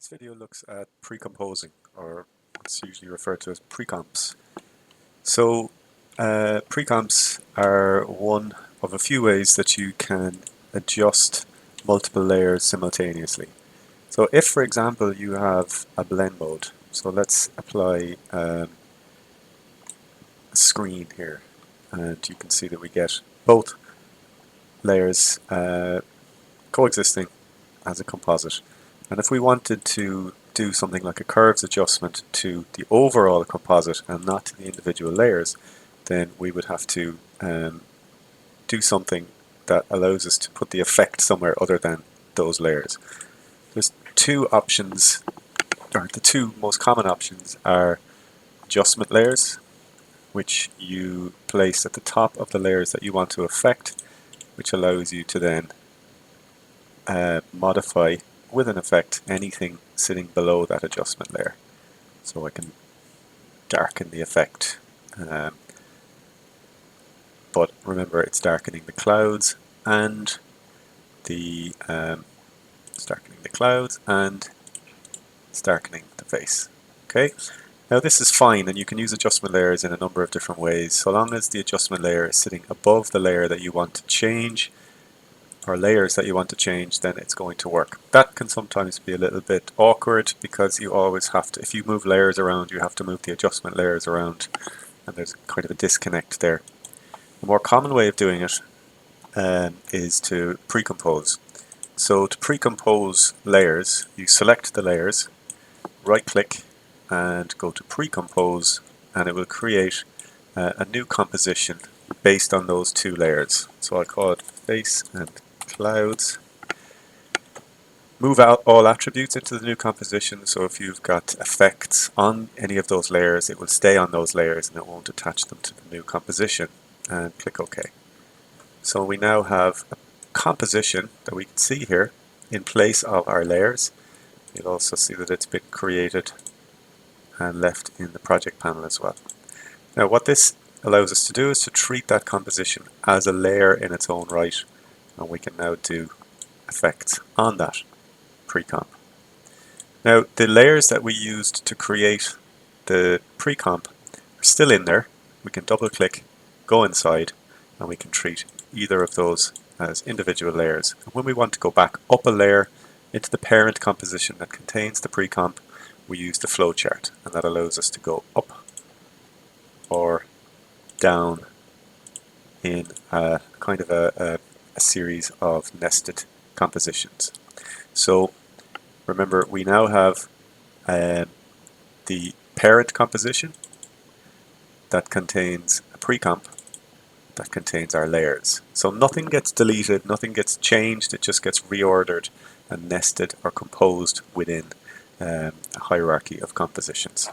This video looks at precomposing, or what's usually referred to as precomps. So precomps are one of a few ways that you can adjust multiple layers simultaneously. So if, for example, you have a blend mode, so let's apply a screen here, and you can see that we get both layers coexisting as a composite. And if we wanted to do something like a curves adjustment to the overall composite and not to the individual layers, then we would have to do something that allows us to put the effect somewhere other than those layers. There's two options, or the two most common options are adjustment layers, which you place at the top of the layers that you want to affect, which allows you to then modify with an effect anything sitting below that adjustment layer. So I can darken the effect, but remember it's darkening the clouds and it's darkening the face. Okay. Now this is fine, and you can use adjustment layers in a number of different ways, so long as the adjustment layer is sitting above the layer that you want to change, or layers that you want to change, then it's going to work. That can sometimes be a little bit awkward because you always have to, if you move layers around, you have to move the adjustment layers around, and there's kind of a disconnect there. The more common way of doing it is to precompose. So to precompose layers, you select the layers, right click and go to precompose, and it will create a new composition based on those two layers. So I'll call it face and clouds. Move out all attributes into the new composition, so if you've got effects on any of those layers, it will stay on those layers and it won't attach them to the new composition, and click OK. So we now have a composition that we can see here in place of our layers. You'll also see that it's been created and left in the project panel as well. Now what this allows us to do is to treat that composition as a layer in its own right, and we can now do effects on that precomp. Now the layers that we used to create the precomp are still in there. We can double click, go inside, and we can treat either of those as individual layers. And when we want to go back up a layer into the parent composition that contains the precomp, we use the flowchart, and that allows us to go up or down in a kind of a series of nested compositions. So remember, we now have the parent composition that contains a precomp that contains our layers. So nothing gets deleted, nothing gets changed, it just gets reordered and nested or composed within a hierarchy of compositions.